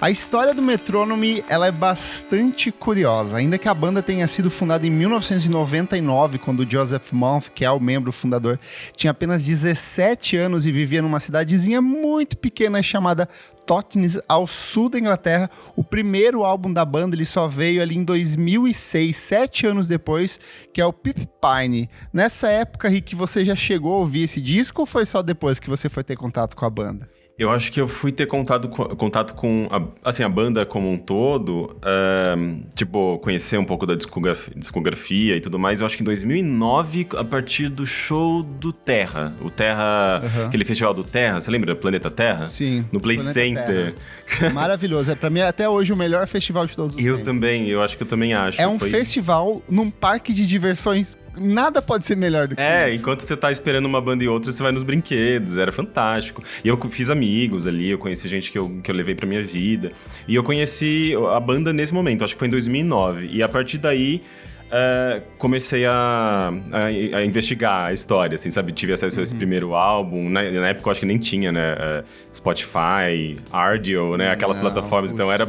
A história do Metronome, ela é bastante curiosa, ainda que a banda tenha sido fundada em 1999, quando o Joseph Month, que é o membro fundador, tinha apenas 17 anos e vivia numa cidadezinha muito pequena chamada Totnes, ao sul da Inglaterra. O primeiro álbum da banda ele só veio ali em 2006, 7 anos depois, que é o Pip Pine. Nessa época, Rick, você já chegou a ouvir esse disco ou foi só depois que você foi ter contato com a banda? Eu acho que eu fui ter contato com a banda como um todo, conhecer um pouco da discografia e tudo mais. Eu acho que em 2009, a partir do show do Terra. O Terra, aquele festival do Terra, você lembra? Planeta Terra? Sim. No Play Center. Maravilhoso. Pra mim, até hoje, o melhor festival de todos os tempos. Eu também, eu acho que eu também acho. É um festival num parque de diversões. Nada pode ser melhor do que isso. Enquanto você tá esperando uma banda e outra, você vai nos brinquedos, era fantástico. E eu fiz amigos ali, eu conheci gente que eu levei pra minha vida. E eu conheci a banda nesse momento, acho que foi em 2009. E a partir daí, comecei a investigar a história, assim, sabe? Tive acesso a esse primeiro álbum. Na época, eu acho que nem tinha, né? Spotify, Ardio, né? Aquelas plataformas. Então, era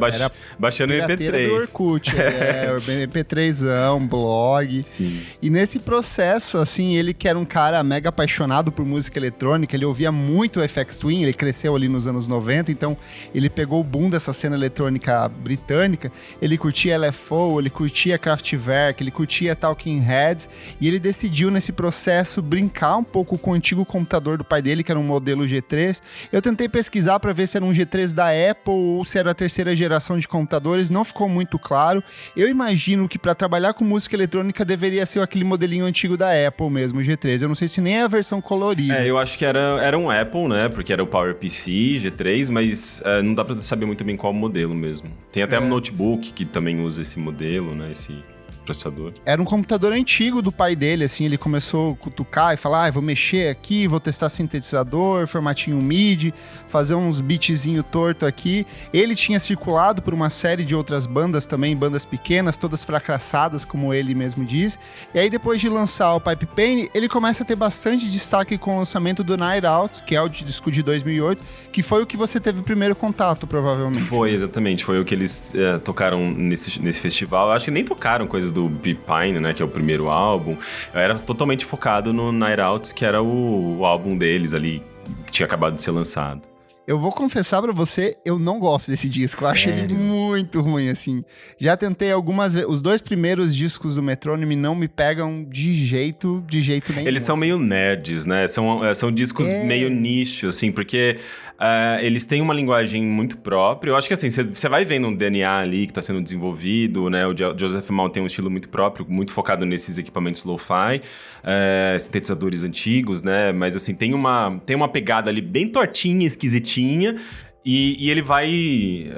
baixando MP3. Do Orkut, MP3zão, blog. Sim. E nesse processo, assim, ele que era um cara mega apaixonado por música eletrônica, ele ouvia muito o FX Twin, ele cresceu ali nos anos 90, então ele pegou o boom dessa cena eletrônica britânica, ele curtia LFO, ele curtia Kraftwerk, ele curtia Talking Heads, e ele decidiu nesse processo brincar um pouco com o antigo computador do pai dele, que era um modelo G3. Eu tentei pesquisar para ver se era um G3 da Apple ou se era a terceira geração de computadores, não ficou muito claro. Eu imagino que para trabalhar com música eletrônica deveria ser aquele modelinho antigo da Apple mesmo, o G3. Eu não sei se nem é a versão colorida. Eu acho que era um Apple, né? Porque era o PowerPC G3, mas não dá para saber muito bem qual modelo mesmo. Tem até um notebook que também usa esse modelo, né? Esse processador. Era um computador antigo do pai dele, assim, ele começou a cutucar e falar, vou mexer aqui, vou testar sintetizador, formatinho MIDI, fazer uns beatzinho torto aqui. Ele tinha circulado por uma série de outras bandas também, bandas pequenas, todas fracassadas, como ele mesmo diz. E aí, depois de lançar o Pipe Pain, ele começa a ter bastante destaque com o lançamento do Night Out, que é o disco de 2008, que foi o que você teve o primeiro contato, provavelmente. Foi, exatamente. Foi o que eles tocaram nesse festival. Eu acho que nem tocaram coisas do Pip Pine, né, que é o primeiro álbum. Eu era totalmente focado no Night Out, que era o álbum deles ali, que tinha acabado de ser lançado. Eu vou confessar pra você, eu não gosto desse disco. Sério? Eu achei ele muito ruim, assim. Já tentei algumas vezes. Os dois primeiros discos do Metronome não me pegam de jeito nenhum. Eles são meio nerds, né? São discos meio nicho, assim, porque eles têm uma linguagem muito própria. Eu acho que, assim, você vai vendo um DNA ali que tá sendo desenvolvido, né? O Joseph Mal tem um estilo muito próprio, muito focado nesses equipamentos lo-fi, sintetizadores antigos, né? Mas, assim, tem uma pegada ali bem tortinha, esquisitinha. E ele vai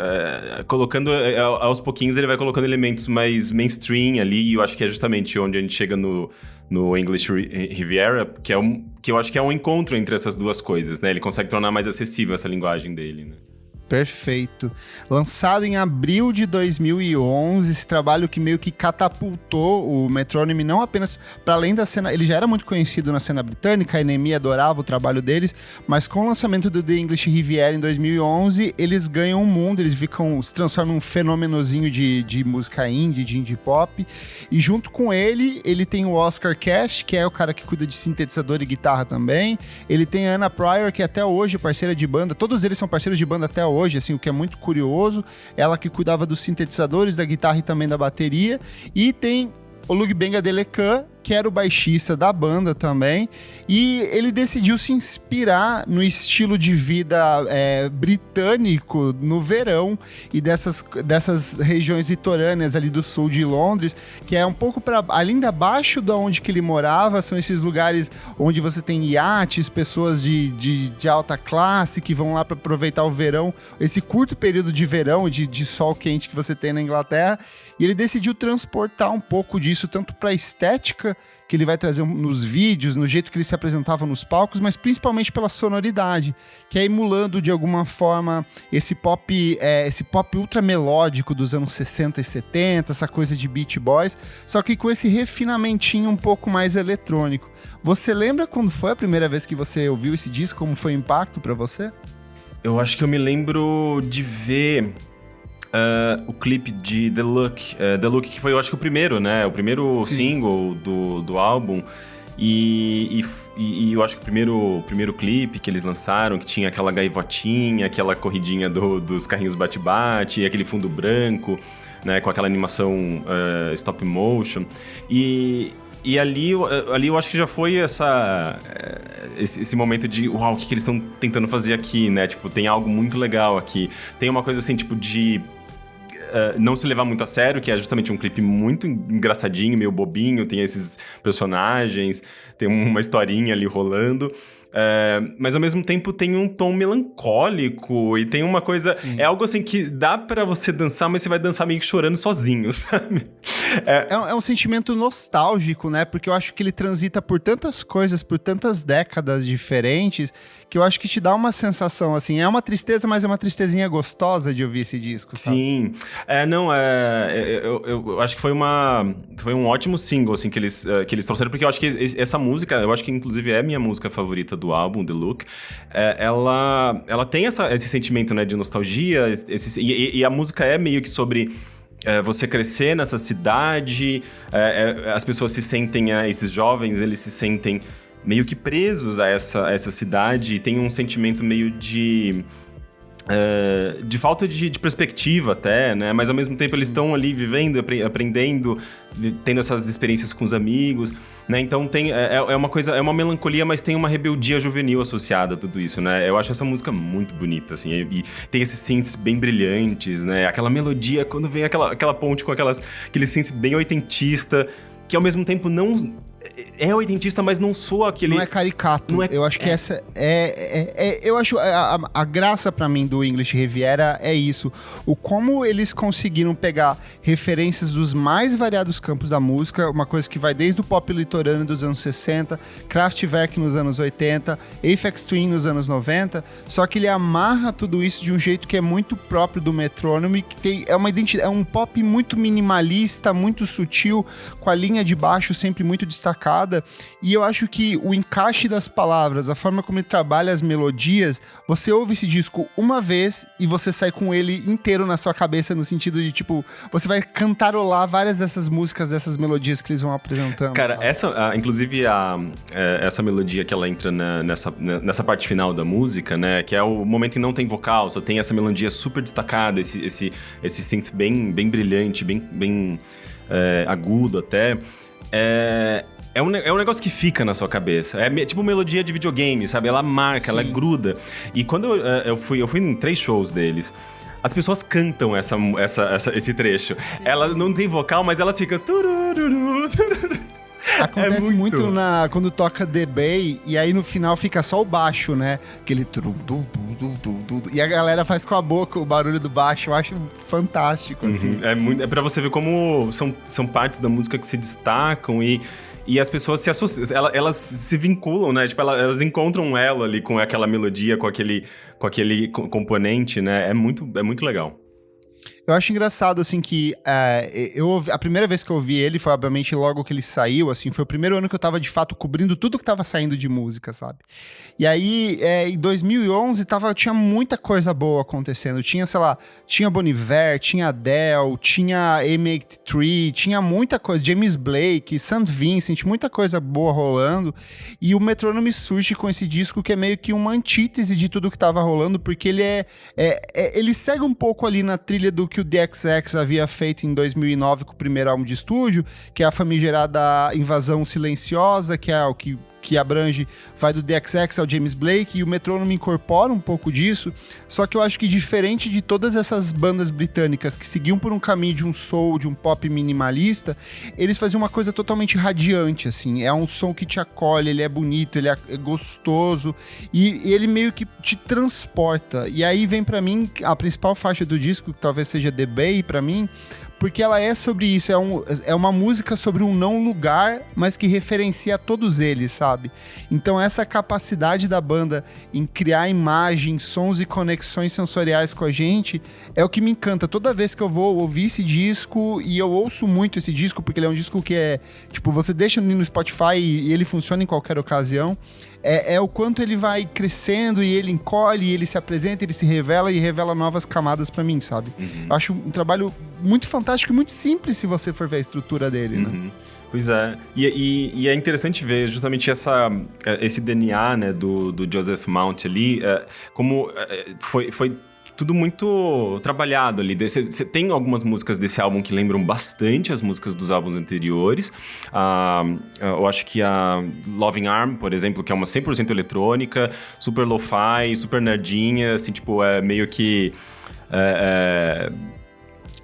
colocando, aos pouquinhos, ele vai colocando elementos mais mainstream ali, e eu acho que é justamente onde a gente chega no English Riviera, que eu acho que é um encontro entre essas duas coisas, né? Ele consegue tornar mais acessível essa linguagem dele, né? Perfeito. Lançado em abril de 2011, esse trabalho que meio que catapultou o Metronome, não apenas para além da cena, ele já era muito conhecido na cena britânica, a NME adorava o trabalho deles, mas com o lançamento do The English Riviera em 2011, eles ganham o mundo, eles se transformam em um fenômenozinho de música indie, de indie pop, e junto com ele tem o Oscar Cash, que é o cara que cuida de sintetizador e guitarra também, ele tem a Anna Pryor, que até hoje é parceira de banda, todos eles são parceiros de banda até hoje, assim, o que é muito curioso, ela que cuidava dos sintetizadores, da guitarra e também da bateria, e tem o Lugbenga Delecan, que era o baixista da banda também, e ele decidiu se inspirar no estilo de vida britânico no verão e dessas regiões litorâneas ali do sul de Londres, que é um pouco ali abaixo de onde que ele morava, são esses lugares onde você tem iates, pessoas de alta classe que vão lá para aproveitar o verão, esse curto período de verão, de sol quente que você tem na Inglaterra, e ele decidiu transportar um pouco disso, tanto para a estética, que ele vai trazer nos vídeos, no jeito que ele se apresentava nos palcos, mas principalmente pela sonoridade, que é emulando de alguma forma esse pop ultra melódico dos anos 60 e 70, essa coisa de Beach Boys, só que com esse refinamentinho um pouco mais eletrônico. Você lembra quando foi a primeira vez que você ouviu esse disco? Como foi o impacto pra você? Eu acho que eu me lembro de ver O clipe de The Look. The Look, que foi, eu acho que o primeiro, né? O primeiro single do álbum. E eu acho que o primeiro clipe que eles lançaram, que tinha aquela gaivotinha, aquela corridinha dos carrinhos bate-bate, aquele fundo branco, né? Com aquela animação stop motion. E ali eu acho que já foi esse momento de uau, o que eles estão tentando fazer aqui, né? Tipo, tem algo muito legal aqui. Tem uma coisa assim, tipo, de não se levar muito a sério, que é justamente um clipe muito engraçadinho, meio bobinho, tem esses personagens, tem uma historinha ali rolando. Mas ao mesmo tempo tem um tom melancólico e tem uma coisa... Sim. É algo assim que dá pra você dançar, mas você vai dançar meio que chorando sozinho, sabe? É um sentimento nostálgico, né? Porque eu acho que ele transita por tantas coisas, por tantas décadas diferentes, que eu acho que te dá uma sensação, assim... É uma tristeza, mas é uma tristezinha gostosa de ouvir esse disco, sabe? Sim. Eu acho que foi um ótimo single, assim, que eles trouxeram, porque eu acho que essa música, eu acho que inclusive é a minha música favorita do álbum, The Look. Ela tem esse sentimento, né, de nostalgia, e a música é meio que sobre... você crescer nessa cidade, as pessoas se sentem, esses jovens, eles se sentem meio que presos a essa cidade, e tem um sentimento meio de falta de perspectiva até, né? Mas ao mesmo tempo eles estão ali vivendo, aprendendo, tendo essas experiências com os amigos, né? Então uma coisa, é uma melancolia, mas tem uma rebeldia juvenil associada a tudo isso, né? Eu acho essa música muito bonita, assim, e tem esses synths bem brilhantes, né? Aquela melodia, quando vem aquela ponte com aquele synth bem oitentista, que ao mesmo tempo não... É oitentista, mas não soa aquele... Não é caricato. Eu acho que essa eu acho a graça pra mim do English Riviera é isso. O como eles conseguiram pegar referências dos mais variados campos da música, uma coisa que vai desde o pop litorâneo dos anos 60, Kraftwerk nos anos 80, Aphex Twin nos anos 90, só que ele amarra tudo isso de um jeito que é muito próprio do Metronome, que é uma identidade, é um pop muito minimalista, muito sutil, com a linha de baixo sempre muito destacada. E eu acho que o encaixe das palavras, a forma como ele trabalha as melodias, você ouve esse disco uma vez e você sai com ele inteiro na sua cabeça, no sentido de, tipo, você vai cantarolar várias dessas músicas, dessas melodias que eles vão apresentando. Cara, inclusive essa melodia que ela entra nessa parte final da música, né, que é o momento em que não tem vocal, só tem essa melodia super destacada, esse synth bem brilhante, bem agudo até. É um negócio que fica na sua cabeça. É tipo melodia de videogame, sabe? Ela marca, ela gruda. E quando eu fui em 3 shows deles, as pessoas cantam esse trecho. Sim. Ela não tem vocal, mas ela fica... Acontece muito quando toca The Bay, e aí no final fica só o baixo, né? Aquele... E a galera faz com a boca o barulho do baixo. Eu acho fantástico, assim. É pra você ver como são partes da música que se destacam e as pessoas se associam, elas se vinculam, né? Tipo, elas encontram um elo ali com aquela melodia, com aquele componente, né? É muito legal. Eu acho engraçado, assim, que a primeira vez que eu ouvi ele foi, obviamente, logo que ele saiu, assim, foi o primeiro ano que eu tava, de fato, cobrindo tudo que tava saindo de música, sabe? E aí, em 2011, tinha muita coisa boa acontecendo. Tinha, sei lá, tinha Bon Iver, tinha Adele, tinha M83, tinha muita coisa, James Blake, St. Vincent, muita coisa boa rolando. E o Metronome surge com esse disco que é meio que uma antítese de tudo que tava rolando, porque ele ele segue um pouco ali na trilha do que o DXX havia feito em 2009 com o primeiro álbum de estúdio, que é a famigerada Invasão Silenciosa, que é o que abrange, vai do DXX ao James Blake, e o Metronome incorpora um pouco disso, só que eu acho que diferente de todas essas bandas britânicas que seguiam por um caminho de um soul, de um pop minimalista, eles faziam uma coisa totalmente radiante, assim, é um som que te acolhe, ele é bonito, ele é gostoso, e ele meio que te transporta, e aí vem pra mim a principal faixa do disco, que talvez seja The Bay pra mim, porque ela é sobre isso, é uma música sobre um não lugar, mas que referencia todos eles, sabe? Então essa capacidade da banda em criar imagens, sons e conexões sensoriais com a gente é o que me encanta. Toda vez que eu vou ouvir esse disco, e eu ouço muito esse disco, porque ele é um disco que você deixa no Spotify e ele funciona em qualquer ocasião, é o quanto ele vai crescendo e ele encolhe, e ele se apresenta, ele se revela e revela novas camadas pra mim, sabe? Eu acho um trabalho muito fantástico e muito simples se você for ver a estrutura dele, né? Pois é, e é interessante ver justamente esse DNA, né, do Joseph Mount ali, como foi tudo muito trabalhado ali. Você tem algumas músicas desse álbum que lembram bastante as músicas dos álbuns anteriores. Eu acho que a Loving Arm, por exemplo, que é uma 100% eletrônica, super lo-fi, super nerdinha, assim, tipo, é meio que...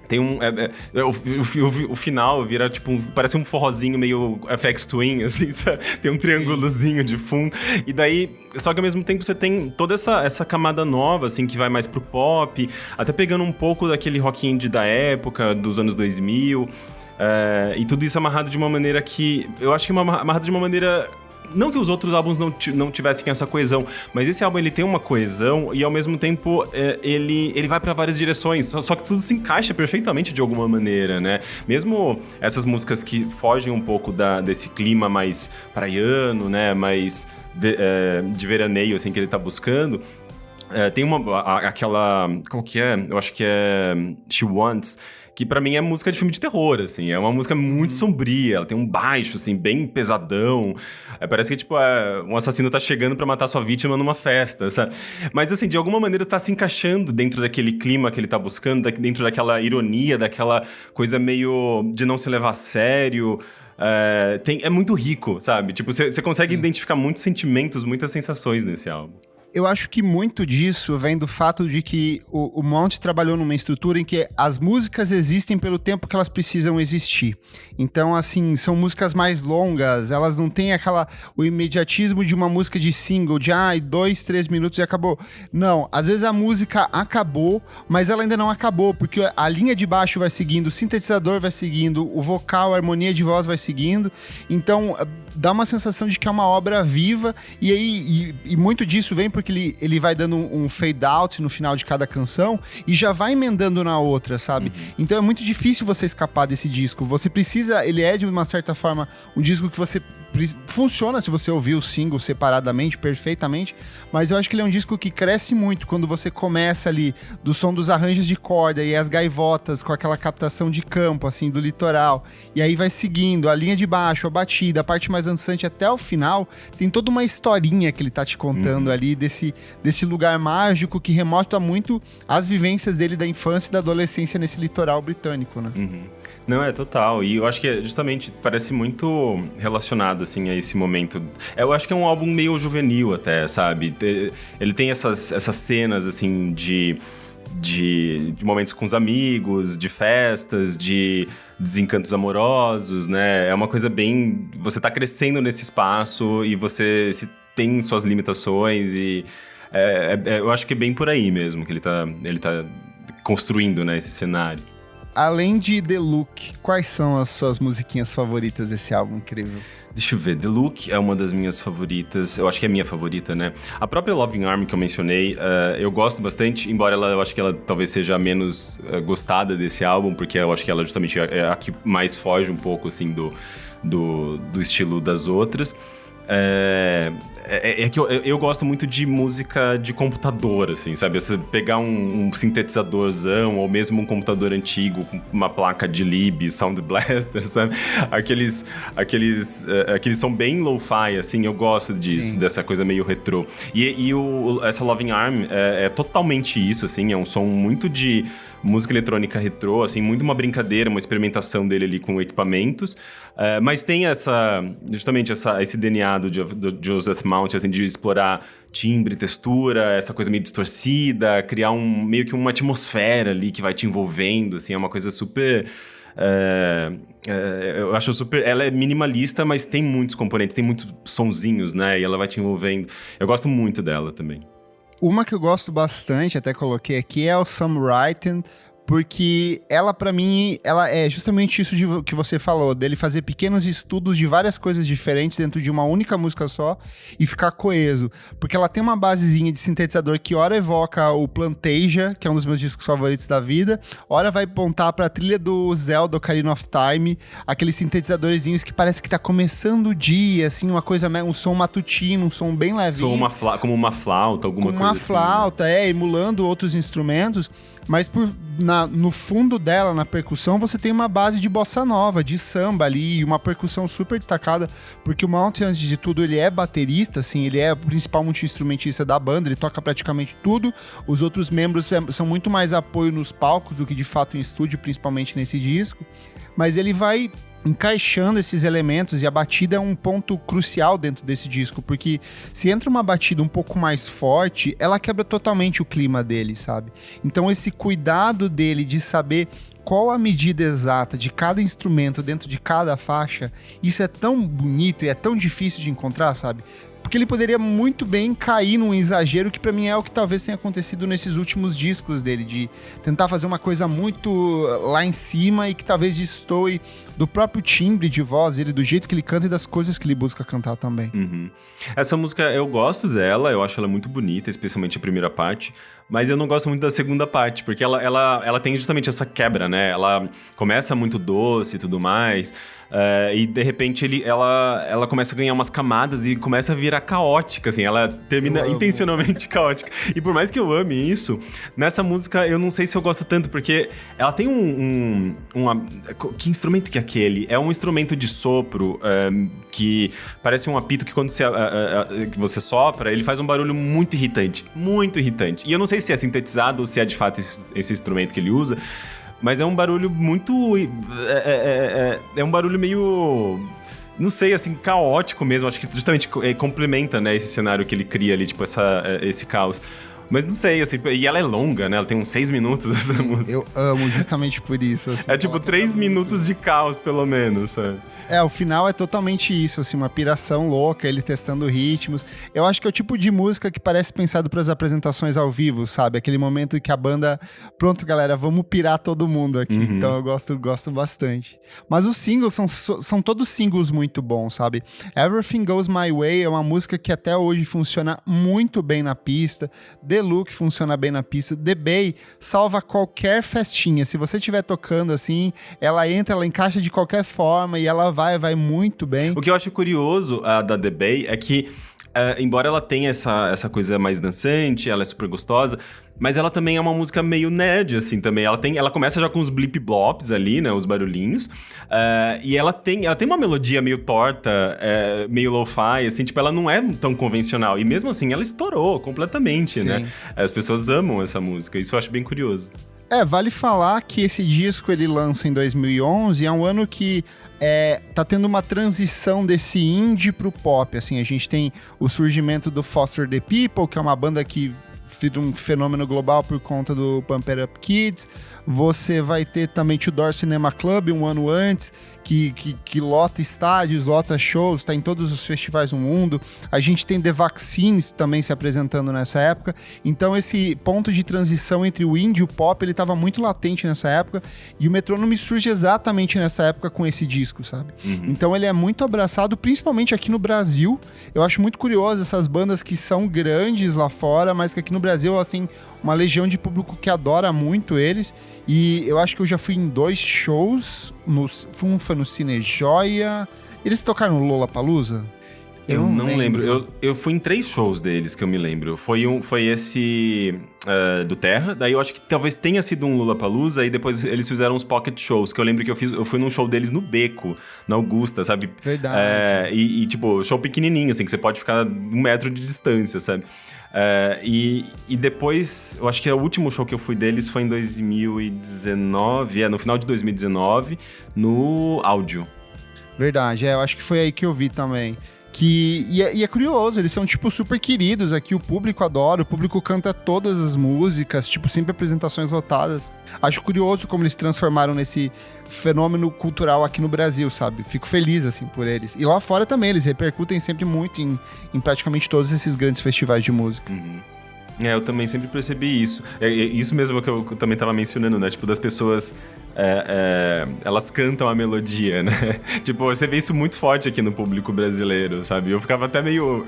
Tem o final vira, tipo, parece um forrozinho meio FX Twin, assim, sabe? Tem um triângulozinho de fundo. E daí, só que ao mesmo tempo você tem toda essa camada nova, assim, que vai mais pro pop, até pegando um pouco daquele rock indie da época, dos anos 2000. E tudo isso amarrado de uma maneira que... Eu acho que amarrado de uma maneira... Não que os outros álbuns não tivessem essa coesão, mas esse álbum ele tem uma coesão e ao mesmo tempo ele vai pra várias direções, só que tudo se encaixa perfeitamente de alguma maneira, né? Mesmo essas músicas que fogem um pouco desse clima mais praiano, né? Mais de veraneio, assim, que ele tá buscando. Tem aquela... Como que é? Eu acho que é She Wants... que pra mim é música de filme de terror, assim. É uma música muito sombria, ela tem um baixo, assim, bem pesadão. Parece que, tipo, um assassino tá chegando pra matar sua vítima numa festa, sabe? Mas, assim, de alguma maneira tá se encaixando dentro daquele clima que ele tá buscando, dentro daquela ironia, daquela coisa meio de não se levar a sério. É muito rico, sabe? Tipo, você consegue identificar muitos sentimentos, muitas sensações nesse álbum. Eu acho que muito disso vem do fato de que o Mount trabalhou numa estrutura em que as músicas existem pelo tempo que elas precisam existir. Então, assim, são músicas mais longas, elas não têm o imediatismo de uma música de single, de 2, 3 minutos e acabou. Não, às vezes a música acabou, mas ela ainda não acabou, porque a linha de baixo vai seguindo, o sintetizador vai seguindo, o vocal, a harmonia de voz vai seguindo. Então, dá uma sensação de que é uma obra viva, e aí muito disso vem porque ele vai dando um fade out no final de cada canção e já vai emendando na outra, sabe? Então é muito difícil você escapar desse disco. Você precisa, ele é de uma certa forma um disco que você funciona se você ouvir o single separadamente, perfeitamente, mas eu acho que ele é um disco que cresce muito quando você começa ali do som dos arranjos de corda e as gaivotas com aquela captação de campo, assim, do litoral, e aí vai seguindo a linha de baixo, a batida, a parte mais dançante até o final, tem toda uma historinha que ele tá te contando ali desse lugar mágico que remota muito as vivências dele da infância e da adolescência nesse litoral britânico, né? Não, total. E eu acho que justamente parece muito relacionado, assim, a esse momento. Eu acho que é um álbum meio juvenil até, sabe? Ele tem essas cenas, assim, de momentos com os amigos, de festas, de desencantos amorosos, né? É uma coisa bem... Você tá crescendo nesse espaço e você tem suas limitações e... eu acho que é bem por aí mesmo que ele tá construindo, né, esse cenário. Além de The Look, quais são as suas musiquinhas favoritas desse álbum incrível? Deixa eu ver, The Look é uma das minhas favoritas, eu acho que é a minha favorita, né? A própria Loving Arm que eu mencionei, eu gosto bastante, embora eu acho que ela talvez seja a menos gostada desse álbum, porque eu acho que ela justamente é a que mais foge um pouco, assim, do estilo das outras. É que eu gosto muito de música de computador, assim, sabe? Você pegar um sintetizadorzão ou mesmo um computador antigo com uma placa de Lib, Sound Blaster, sabe? Aqueles são bem lo-fi, assim, eu gosto disso, dessa coisa meio retrô. E essa Loving Arm é totalmente isso, assim, é um som muito de música eletrônica retrô, assim, muito uma brincadeira, uma experimentação dele ali com equipamentos, mas tem justamente esse DNA do Joseph Mount, assim, de explorar timbre, textura, essa coisa meio distorcida, criar meio que uma atmosfera ali que vai te envolvendo, assim, é uma coisa super... eu acho super... Ela é minimalista, mas tem muitos componentes, tem muitos sonzinhos, né? E ela vai te envolvendo. Eu gosto muito dela também. Uma que eu gosto bastante, até coloquei aqui, é o Some Writing, porque ela, pra mim, ela é justamente isso que você falou, dele fazer pequenos estudos de várias coisas diferentes dentro de uma única música só e ficar coeso. Porque ela tem uma basezinha de sintetizador que ora evoca o Plantasia, que é um dos meus discos favoritos da vida, ora vai apontar pra trilha do Zelda Ocarina of Time, aqueles sintetizadorzinhos que parece que tá começando o dia, assim, uma coisa, um som matutino, um som bem levinho. Como uma flauta, alguma coisa assim. Uma flauta, emulando outros instrumentos. Mas no fundo dela, na percussão, você tem uma base de bossa nova, de samba ali, e uma percussão super destacada, porque o Monty, antes de tudo, ele é baterista, assim, ele é o principal multi-instrumentista da banda, ele toca praticamente tudo, os outros membros são muito mais apoio nos palcos do que de fato em estúdio, principalmente nesse disco, mas ele vai encaixando esses elementos, e a batida é um ponto crucial dentro desse disco, porque se entra uma batida um pouco mais forte, ela quebra totalmente o clima dele, sabe? Então esse cuidado dele de saber qual a medida exata de cada instrumento dentro de cada faixa, isso é tão bonito e é tão difícil de encontrar, sabe? Porque ele poderia muito bem cair num exagero que pra mim é o que talvez tenha acontecido nesses últimos discos dele, de tentar fazer uma coisa muito lá em cima e que talvez destoe do próprio timbre de voz dele, do jeito que ele canta e das coisas que ele busca cantar também. Uhum. Essa música, eu gosto dela, eu acho ela muito bonita, especialmente a primeira parte, mas eu não gosto muito da segunda parte, porque ela tem justamente essa quebra, né? Ela começa muito doce e tudo mais, e de repente ela começa a ganhar umas camadas e começa a virar caótica, assim, ela termina intencionalmente caótica. E por mais que eu ame isso, nessa música eu não sei se eu gosto tanto, porque ela tem que instrumento que é aquele? É um instrumento de sopro que parece um apito que quando que você sopra, ele faz um barulho muito irritante. Muito irritante. E eu não sei se é sintetizado ou se é de fato esse instrumento que ele usa, mas é um barulho muito... É um barulho meio... Não sei, assim, caótico mesmo. Acho que justamente complementa, né, esse cenário que ele cria ali, tipo, esse caos. Mas não sei, assim, e ela é longa, né? Ela tem uns 6 minutos, essa música. Eu amo justamente por isso, assim. É tipo 3 minutos de caos, pelo menos, sabe? O final é totalmente isso, assim, uma piração louca, ele testando ritmos. Eu acho que é o tipo de música que parece pensado para as apresentações ao vivo, sabe? Aquele momento em que a banda... Pronto, galera, vamos pirar todo mundo aqui. Uhum. Então eu gosto bastante. Mas os singles são todos singles muito bons, sabe? Everything Goes My Way é uma música que até hoje funciona muito bem na pista. The Look funciona bem na pista. The Bay salva qualquer festinha. Se você estiver tocando assim, ela encaixa de qualquer forma e ela vai muito bem. O que eu acho curioso da The Bay é que, embora ela tenha essa coisa mais dançante, ela é super gostosa, mas ela também é uma música meio nerd, assim, também. Ela começa já com os blip-blops ali, né, os barulhinhos, e ela tem uma melodia meio torta, meio lo-fi, assim, tipo, ela não é tão convencional. E mesmo assim, ela estourou completamente, né? As pessoas amam essa música, isso eu acho bem curioso. Vale falar que esse disco ele lança em 2011, é um ano que tá tendo uma transição desse indie pro pop, assim, a gente tem o surgimento do Foster the People, que é uma banda que vira um fenômeno global por conta do Pump It Up Kids. Você vai ter também Tudor Cinema Club um ano antes, que lota estádios, lota shows, tá em todos os festivais do mundo. A gente tem The Vaccines também se apresentando nessa época. Então esse ponto de transição entre o indie e o pop, ele tava muito latente nessa época, e o Metrônomo surge exatamente nessa época com esse disco, sabe? Uhum. Então ele é muito abraçado, principalmente aqui no Brasil. Eu acho muito curioso essas bandas que são grandes lá fora, mas que aqui no Brasil elas têm uma legião de público que adora muito eles. E eu acho que eu já fui em 2 shows, um foi no Cine Joia. Eles tocaram no Lollapalooza? Eu não lembro. Eu fui em 3 shows deles que eu me lembro. Foi esse do Terra, daí eu acho que talvez tenha sido um Lollapalooza, e depois eles fizeram uns pocket shows, que eu lembro que eu fui num show deles no Beco, na Augusta, sabe? Verdade. Tipo, show pequenininho, assim, que você pode ficar 1 metro de distância, sabe? E depois, eu acho que o último show que eu fui deles foi em 2019, no final de 2019, no Áudio. Verdade, eu acho que foi aí que eu vi também. E é curioso, eles são, tipo, super queridos aqui, o público adora, o público canta todas as músicas, tipo, sempre apresentações lotadas. Acho curioso como eles se transformaram nesse fenômeno cultural aqui no Brasil, sabe? Fico feliz, assim, por eles. E lá fora também, eles repercutem sempre muito em praticamente todos esses grandes festivais de música. Uhum. Eu também sempre percebi isso. Isso mesmo que eu também tava mencionando, né? Tipo, das pessoas... elas cantam a melodia, né? Tipo, você vê isso muito forte aqui no público brasileiro, sabe? Eu ficava até meio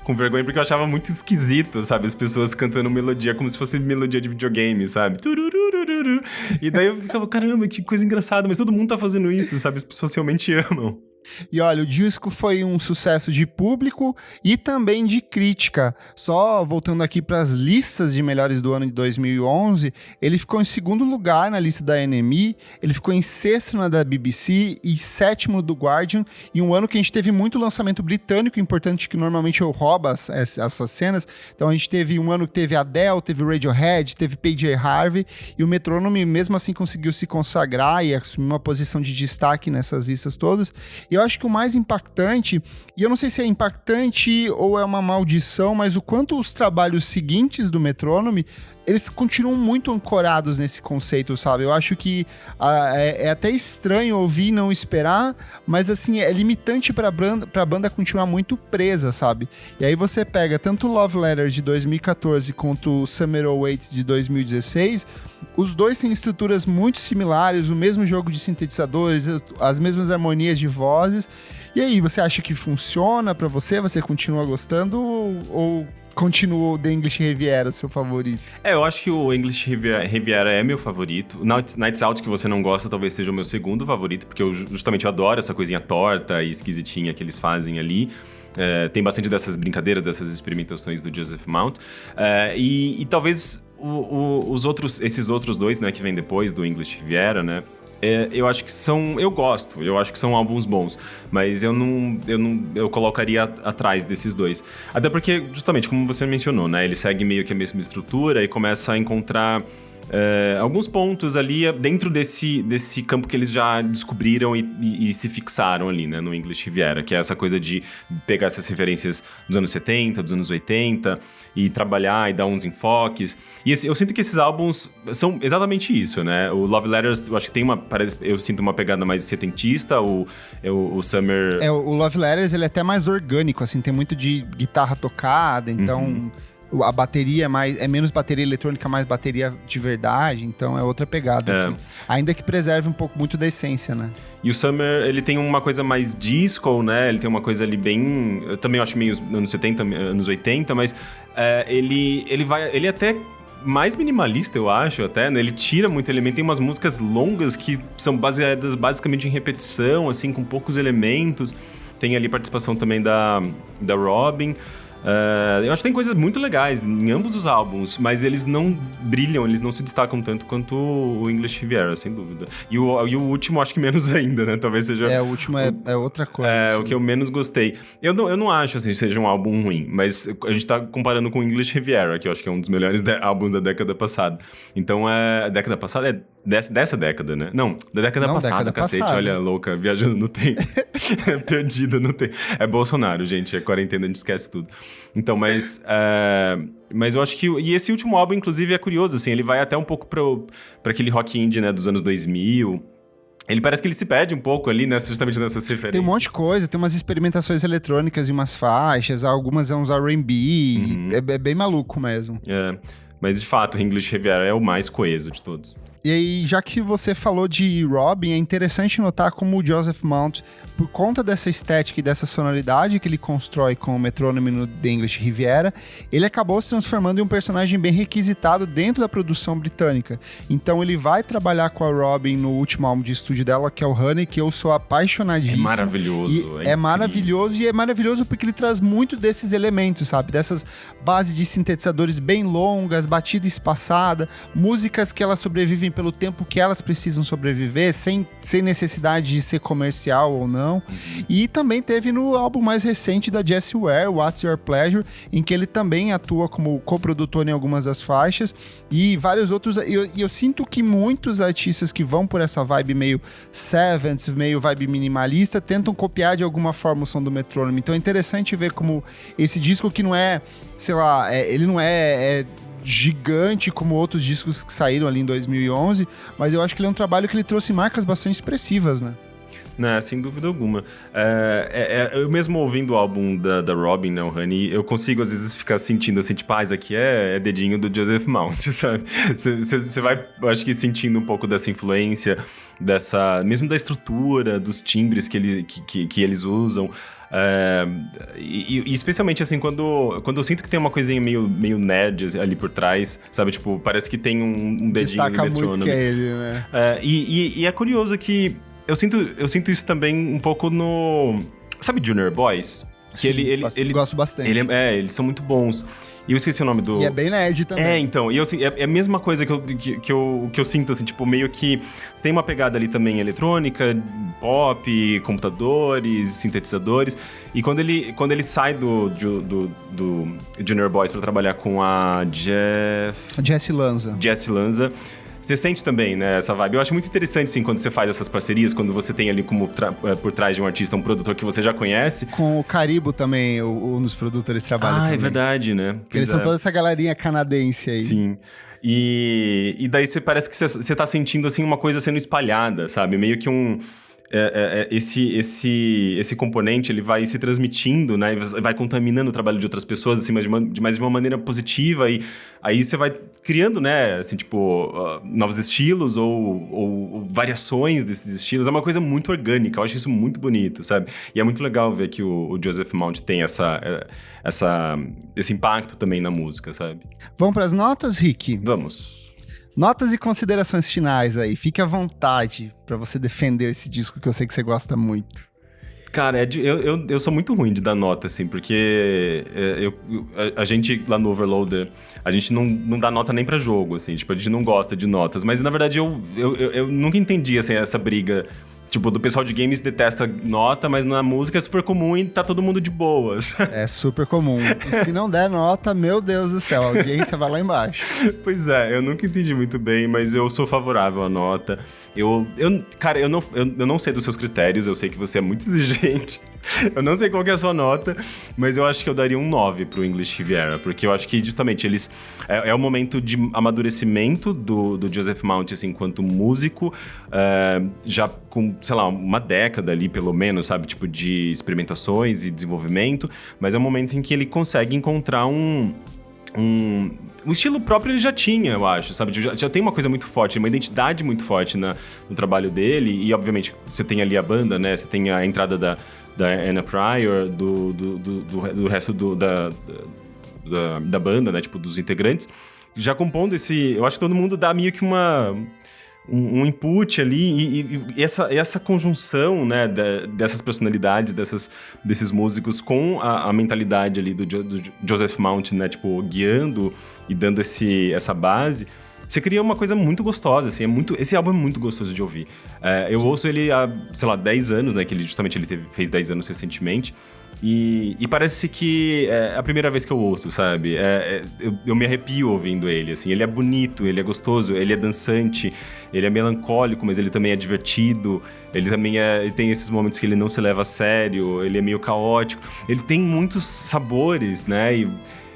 com vergonha, porque eu achava muito esquisito, sabe? As pessoas cantando melodia como se fosse melodia de videogame, sabe? Turururururu. E daí eu ficava, caramba, que coisa engraçada, mas todo mundo tá fazendo isso, sabe? As pessoas realmente amam. E olha, o disco foi um sucesso de público e também de crítica. Só voltando aqui para as listas de melhores do ano de 2011, ele ficou em segundo lugar na lista da NME, ele ficou em sexto na da BBC e sétimo do Guardian, e um ano que a gente teve muito lançamento britânico, importante que normalmente eu roubo essas cenas. Então a gente teve um ano que teve Adele, teve Radiohead, teve PJ Harvey, e o Metronome mesmo assim conseguiu se consagrar e assumir uma posição de destaque nessas listas todas. E eu acho que o mais impactante, e eu não sei se é impactante ou é uma maldição, mas o quanto os trabalhos seguintes do Metronome, eles continuam muito ancorados nesse conceito, sabe? Eu acho que é até estranho ouvir e não esperar, mas assim, é limitante pra banda continuar muito presa, sabe? E aí você pega tanto Love Letters de 2014 quanto Summer Awaits de 2016, os dois têm estruturas muito similares, o mesmo jogo de sintetizadores, as mesmas harmonias de vozes. E aí, você acha que funciona pra você? Você continua gostando ou continua o The English Riviera seu favorito? Eu acho que o English Riviera é meu favorito. Nights Out, que você não gosta, talvez seja o meu segundo favorito, porque eu justamente adoro essa coisinha torta e esquisitinha que eles fazem ali. Tem bastante dessas brincadeiras, dessas experimentações do Joseph Mount. E talvez esses outros dois, né, que vem depois do English Riviera, né, eu acho que são... Eu acho que são álbuns bons, mas eu colocaria atrás desses dois. Até porque, justamente, como você mencionou, né, ele segue meio que a mesma estrutura e começa a encontrar alguns pontos ali dentro desse campo que eles já descobriram e se fixaram ali, né, no English Riviera, que é essa coisa de pegar essas referências dos anos 70, dos anos 80 e trabalhar e dar uns enfoques. E eu sinto que esses álbuns são exatamente isso, né? O Love Letters, eu acho que eu sinto uma pegada mais setentista, o Summer... O Love Letters, ele é até mais orgânico, assim, tem muito de guitarra tocada, então... A bateria é menos bateria eletrônica, mais bateria de verdade, então é outra pegada, assim. Ainda que preserve um pouco muito da essência, né? E o Summer, ele tem uma coisa mais disco, né? Ele tem uma coisa ali bem... Eu também acho meio anos 70, anos 80, mas ele é até mais minimalista, eu acho, até, né? Ele tira muito elemento, tem umas músicas longas que são baseadas basicamente em repetição, assim, com poucos elementos. Tem ali participação também da Robin. Eu acho que tem coisas muito legais em ambos os álbuns, mas eles não brilham, eles não se destacam tanto quanto o English Riviera, sem dúvida. E o último, acho que menos ainda, né? Talvez seja... O último é outra coisa. Assim. O que eu menos gostei. Eu não acho, assim, que seja um álbum ruim, mas a gente tá comparando com o English Riviera, que eu acho que é um dos melhores álbuns da década passada. Então, década passada dessa década, né? Não, da década passada, cacete. Passada. Olha, louca, viajando no tempo. Perdida no tempo. É Bolsonaro, gente, é quarentena, a gente esquece tudo. Então, mas eu acho que... E esse último álbum, inclusive, é curioso, assim, ele vai até um pouco pra aquele rock indie, né, dos anos 2000. Ele parece que ele se perde um pouco ali, né, justamente nessas referências. Tem um monte de coisa, tem umas experimentações eletrônicas e umas faixas, algumas é uns R&B, é bem maluco mesmo. Mas, de fato, o English Riviera é o mais coeso de todos. E aí, já que você falou de Robin, é interessante notar como o Joseph Mount, por conta dessa estética e dessa sonoridade que ele constrói com o Metronome no The English Riviera, ele acabou se transformando em um personagem bem requisitado dentro da produção britânica. Então ele vai trabalhar com a Robin no último álbum de estúdio dela, que é o Honey, que eu sou apaixonadíssimo. É maravilhoso. É maravilhoso, e é maravilhoso porque ele traz muito desses elementos, sabe? Dessas bases de sintetizadores bem longas, batida espaçada, músicas que elas sobrevivem pelo tempo que elas precisam sobreviver, sem necessidade de ser comercial ou não. E também teve no álbum mais recente da Jessie Ware, What's Your Pleasure, em que ele também atua como coprodutor em algumas das faixas, e vários outros. E eu sinto que muitos artistas que vão por essa vibe meio 70s, meio vibe minimalista, tentam copiar de alguma forma o som do Metronome. Então é interessante ver como esse disco, que não é, sei lá, ele não é gigante como outros discos que saíram ali em 2011, mas eu acho que ele é um trabalho que ele trouxe marcas bastante expressivas, né? Né, sem dúvida alguma. Eu mesmo ouvindo o álbum da Robyn, né, o Honey, eu consigo às vezes ficar sentindo assim, tipo, isso aqui é dedinho do Joseph Mount, sabe? Você vai, eu acho que sentindo um pouco dessa influência, mesmo da estrutura, dos timbres que eles usam. E especialmente assim, quando eu sinto que tem uma coisinha meio nerd ali por trás, sabe? Tipo, parece que tem um dedinho Destaca ali metrônomo. muito que é ele, né? E é curioso que eu sinto isso também um pouco no... Sabe Junior Boys? Que Sim, gosto bastante. Eles são muito bons. E eu esqueci o nome do... E é bem nerd também. Então. E é a mesma coisa que eu sinto, assim, tipo, meio que... Você tem uma pegada ali também eletrônica, pop, computadores, sintetizadores. E quando ele sai do Junior Boys pra trabalhar com a Jessie Lanza... Você sente também, né, essa vibe. Eu acho muito interessante, assim, quando você faz essas parcerias, quando você tem ali como por trás de um artista, um produtor que você já conhece. Com o Caribou também, um dos produtores trabalha também. É verdade, né? Eles são toda essa galerinha canadense aí. Sim. E daí parece que você tá sentindo, assim, uma coisa sendo espalhada, sabe? Meio que esse componente, ele vai se transmitindo, né? E vai contaminando o trabalho de outras pessoas, assim, mas de uma maneira positiva. E aí você vai criando, né? Assim, tipo, novos estilos ou variações desses estilos. É uma coisa muito orgânica. Eu acho isso muito bonito, sabe? E é muito legal ver que o Joseph Mount tem esse impacto também na música, sabe? Vamos pras notas, Rick? Vamos. Notas e considerações finais aí. Fique à vontade pra você defender esse disco que eu sei que você gosta muito. Cara, eu sou muito ruim de dar nota, assim, porque a gente lá no Overloader, a gente não dá nota nem pra jogo, assim, tipo, a gente não gosta de notas. Mas, na verdade, eu nunca entendi, assim, essa briga. Tipo, do pessoal de games detesta nota, mas na música é super comum e tá todo mundo de boas. É super comum. E se não der nota, meu Deus do céu, a audiência vai lá embaixo. Pois é, eu nunca entendi muito bem, mas eu sou favorável à nota. Cara, eu não sei dos seus critérios, eu sei que você é muito exigente. Eu não sei qual que é a sua nota, mas eu acho que eu daria um 9 pro English Riviera, porque eu acho que justamente eles... É o momento de amadurecimento do Joseph Mount, assim, enquanto músico, já com, sei lá, uma década ali, pelo menos, sabe? Tipo, de experimentações e desenvolvimento, mas é um momento em que ele consegue encontrar um estilo próprio ele já tinha, eu acho, sabe? Já tem uma coisa muito forte, uma identidade muito forte no trabalho dele. E, obviamente, você tem ali a banda, né? Você tem a entrada da Anna Pryor, do resto da banda, né? Tipo, dos integrantes. Já compondo eu acho que todo mundo dá meio que um input ali e essa conjunção, né, dessas personalidades, desses músicos com a mentalidade ali do Joseph Mount, né, tipo, guiando e dando essa base, você cria uma coisa muito gostosa, assim, esse álbum é muito gostoso de ouvir. Eu ouço ele há, sei lá, 10 anos, né, que ele fez 10 anos recentemente. E parece que é a primeira vez que eu ouço, sabe? Eu me arrepio ouvindo ele, assim. Ele é bonito, ele é gostoso, ele é dançante, ele é melancólico, mas ele também é divertido. Ele também ele tem esses momentos que ele não se leva a sério, ele é meio caótico. Ele tem muitos sabores, né? E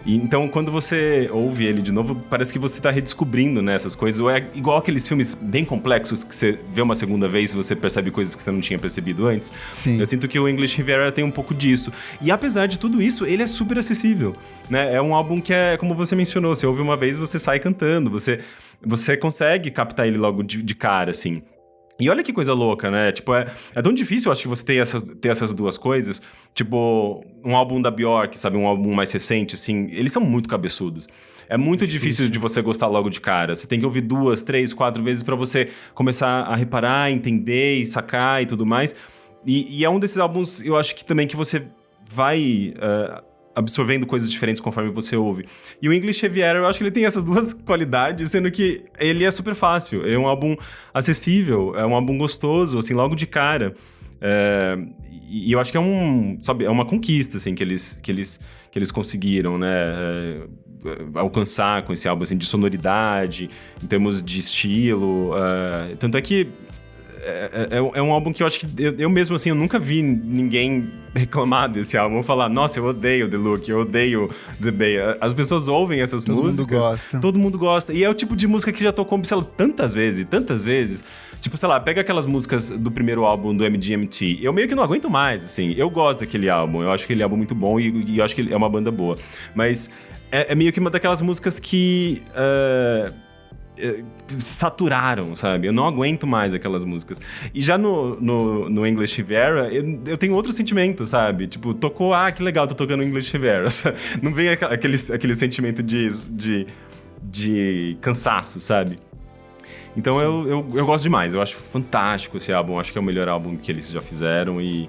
então, quando você ouve ele de novo, parece que você tá redescobrindo, né, essas coisas. Ou é igual aqueles filmes bem complexos que você vê uma segunda vez e você percebe coisas que você não tinha percebido antes. Sim. Eu sinto que o English Riviera tem um pouco disso. E apesar de tudo isso, ele é super acessível, né? É um álbum que como você mencionou, você ouve uma vez e você sai cantando. Você consegue captar ele logo de cara, assim. E olha que coisa louca, né? Tipo, é tão difícil, eu acho que você ter essas duas coisas. Tipo, um álbum da Björk, sabe? Um álbum mais recente, assim. Eles são muito cabeçudos. É muito difícil de você gostar logo de cara. Você tem que ouvir 2, 3, 4 vezes pra você começar a reparar, entender e sacar e tudo mais. E é um desses álbuns, eu acho que também que você vai... absorvendo coisas diferentes conforme você ouve. E o English Riviera, eu acho que ele tem essas duas qualidades, sendo que ele é super fácil. É um álbum acessível, é um álbum gostoso, assim, logo de cara. E eu acho que é uma conquista, assim, que eles conseguiram, né? Alcançar com esse álbum, assim, de sonoridade, em termos de estilo. Tanto é que é um álbum que eu acho que eu mesmo, assim, eu nunca vi ninguém reclamar desse álbum. Ou falar, nossa, eu odeio The Look, eu odeio The Bay. As pessoas ouvem essas músicas. Todo mundo gosta. Todo mundo gosta. E é o tipo de música que já tocou, sei lá, tantas vezes. Tipo, sei lá, pega aquelas músicas do primeiro álbum do MGMT. Eu meio que não aguento mais, assim. Eu gosto daquele álbum. Eu acho aquele álbum muito bom e eu acho que é uma banda boa. Mas é meio que uma daquelas músicas que... saturaram, sabe? Eu não aguento mais aquelas músicas. E já no English Riviera, eu tenho outro sentimento, sabe? Tipo, tocou, que legal, tô tocando English Riviera. Não vem aquele sentimento de cansaço, sabe? Então eu gosto demais, eu acho fantástico esse álbum, acho que é o melhor álbum que eles já fizeram e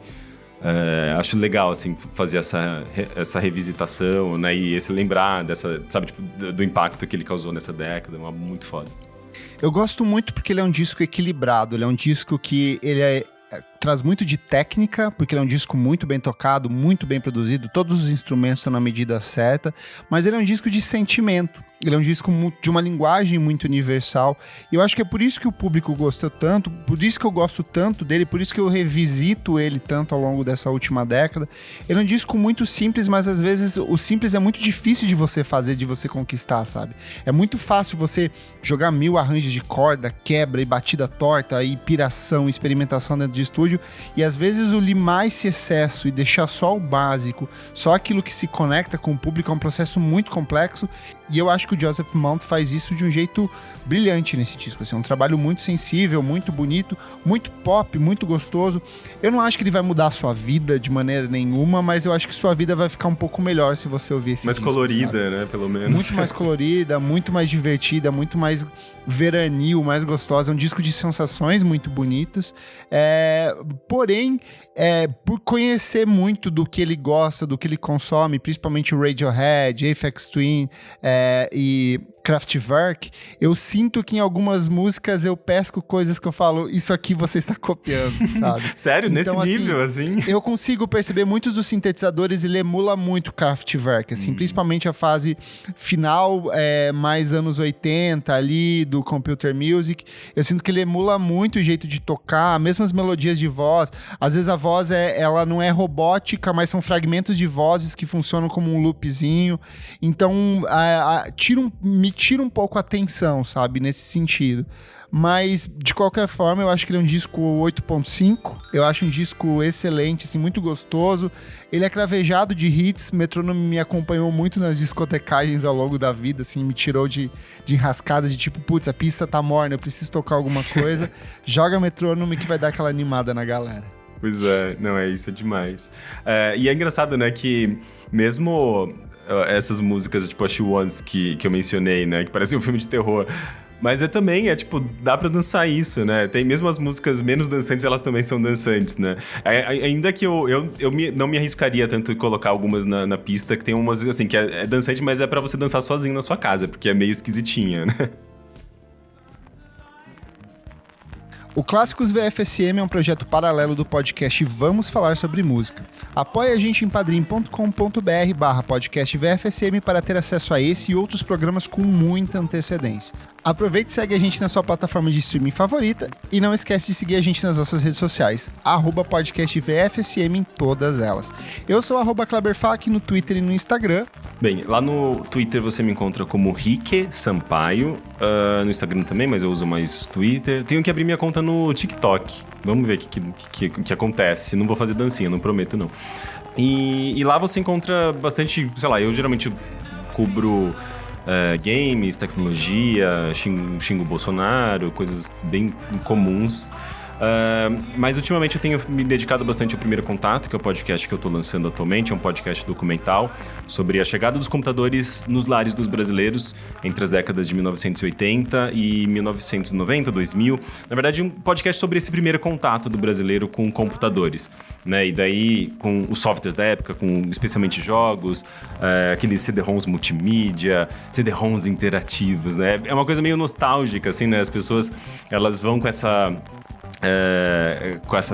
acho legal, assim, fazer essa revisitação, né, e esse lembrar dessa, sabe, tipo, do impacto que ele causou nessa década, é um álbum muito foda. Eu gosto muito porque ele é um disco equilibrado, ele é um disco que ele traz muito de técnica, porque ele é um disco muito bem tocado, muito bem produzido, todos os instrumentos estão na medida certa, mas ele é um disco de sentimento. Ele é um disco de uma linguagem muito universal. E eu acho que é por isso que o público gostou tanto, por isso que eu gosto tanto dele, por isso que eu revisito ele tanto ao longo dessa última década. Ele é um disco muito simples, mas às vezes o simples é muito difícil de você fazer, de você conquistar, sabe? É muito fácil você jogar 1000 arranjos de corda, quebra e batida torta, e piração, experimentação dentro de estúdio, e às vezes o limar esse excesso e deixar só o básico, só aquilo que se conecta com o público é um processo muito complexo. E eu acho que o Joseph Mount faz isso de um jeito brilhante nesse disco. Assim, é um trabalho muito sensível, muito bonito, muito pop, muito gostoso. Eu não acho que ele vai mudar a sua vida de maneira nenhuma, mas eu acho que sua vida vai ficar um pouco melhor se você ouvir esse disco. Mais colorida, sabe? Né? Pelo menos. Muito mais colorida, muito mais divertida, muito mais veranil, mais gostosa. É um disco de sensações muito bonitas. Porém, por conhecer muito do que ele gosta, do que ele consome, principalmente o Radiohead, Aphex Twin e Kraftwerk, eu sinto que em algumas músicas eu pesco coisas que eu falo, isso aqui você está copiando, sabe? Sério? Então, nesse nível, assim? Eu consigo perceber muitos dos sintetizadores, ele emula muito Kraftwerk, assim, principalmente a fase final, mais anos 80 ali, do Computer Music. Eu sinto que ele emula muito o jeito de tocar, mesmo as melodias de voz. Às vezes a voz, ela não é robótica, mas são fragmentos de vozes que funcionam como um loopzinho. Então, me tira um pouco a atenção, sabe, nesse sentido. Mas, de qualquer forma, eu acho que ele é um disco 8.5. Eu acho um disco excelente, assim, muito gostoso. Ele é cravejado de hits. Metronome me acompanhou muito nas discotecagens ao longo da vida, assim, me tirou de enrascadas de tipo, putz, a pista tá morna, eu preciso tocar alguma coisa. Joga Metronome que vai dar aquela animada na galera. Pois é, não, isso é demais. E é engraçado, né, que mesmo essas músicas, tipo a She Wants, que eu mencionei, né, que parece um filme de terror, mas também, tipo, dá pra dançar isso, né? Tem mesmo as músicas menos dançantes, elas também são dançantes, né? Ainda que não me arriscaria tanto em colocar algumas na pista, que tem umas, assim, que é dançante, mas é pra você dançar sozinho na sua casa, porque é meio esquisitinha, né? O Clássicos VFSM é um projeto paralelo do podcast Vamos Falar Sobre Música. Apoie a gente em padrim.com.br/podcast VFSM para ter acesso a esse e outros programas com muita antecedência. Aproveite e segue a gente na sua plataforma de streaming favorita e não esquece de seguir a gente nas nossas redes sociais, @podcast VFSM em todas elas. Eu sou @Kleberfak no Twitter e no Instagram. Bem, lá no Twitter você me encontra como Rique Sampaio, no Instagram também, mas eu uso mais Twitter. Tenho que abrir minha conta no TikTok. Vamos ver o que acontece. Não vou fazer dancinha, não prometo não. E lá você encontra bastante, sei lá, eu geralmente cubro games, tecnologia, xingo Bolsonaro, coisas bem comuns. Mas ultimamente eu tenho me dedicado bastante ao Primeiro Contato, que é o podcast que eu estou lançando atualmente. É um podcast documental sobre a chegada dos computadores nos lares dos brasileiros entre as décadas de 1980 e 1990, 2000. Na verdade, um podcast sobre esse primeiro contato do brasileiro com computadores, né? E daí com os softwares da época, com especialmente jogos, aqueles CD-ROMs multimídia, CD-ROMs interativos, né? É uma coisa meio nostálgica, assim, né? As pessoas, elas vão com essa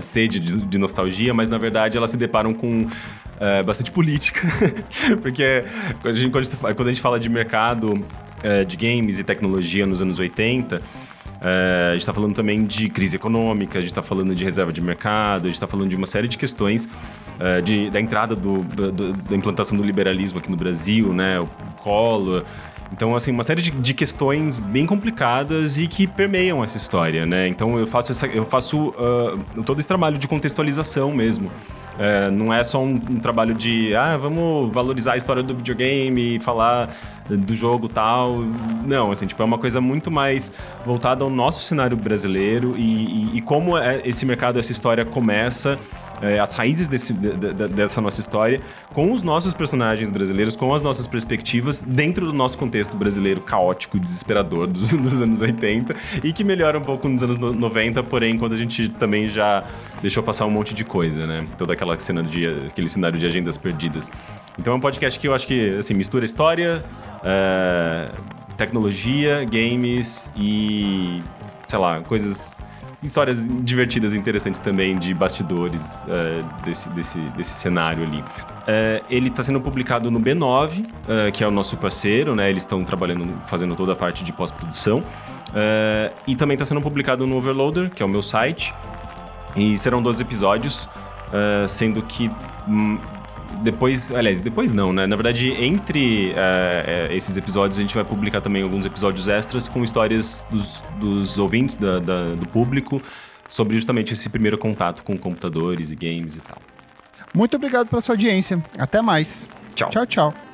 sede de nostalgia, mas na verdade elas se deparam com bastante política, porque quando a gente fala de mercado de games e tecnologia nos anos 80, A gente tá falando também de crise econômica, a gente tá falando de reserva de mercado, a gente tá falando de uma série de questões da entrada da implantação do liberalismo aqui no Brasil, né? O Collor. Então, assim, uma série de questões bem complicadas e que permeiam essa história, né? Então, eu faço todo esse trabalho de contextualização mesmo. Não é só um trabalho de, vamos valorizar a história do videogame e falar do jogo tal. Não, assim, tipo, é uma coisa muito mais voltada ao nosso cenário brasileiro e como esse mercado, essa história começa, as raízes dessa nossa história, com os nossos personagens brasileiros, com as nossas perspectivas, dentro do nosso contexto brasileiro caótico e desesperador dos anos 80, e que melhora um pouco nos anos 90, porém, quando a gente também já deixou passar um monte de coisa, né? Toda aquele cenário de agendas perdidas. Então é um podcast que eu acho que, assim, mistura história, tecnologia, games e, sei lá, histórias divertidas e interessantes também de bastidores desse cenário ali. Ele está sendo publicado no B9, que é o nosso parceiro, né? Eles estão fazendo toda a parte de pós-produção. E também está sendo publicado no Overloader, que é o meu site. E serão 12 episódios, sendo que depois não, né? Na verdade, entre esses episódios, a gente vai publicar também alguns episódios extras com histórias dos ouvintes, do público, sobre justamente esse primeiro contato com computadores e games e tal. Muito obrigado pela sua audiência. Até mais. Tchau. Tchau, tchau.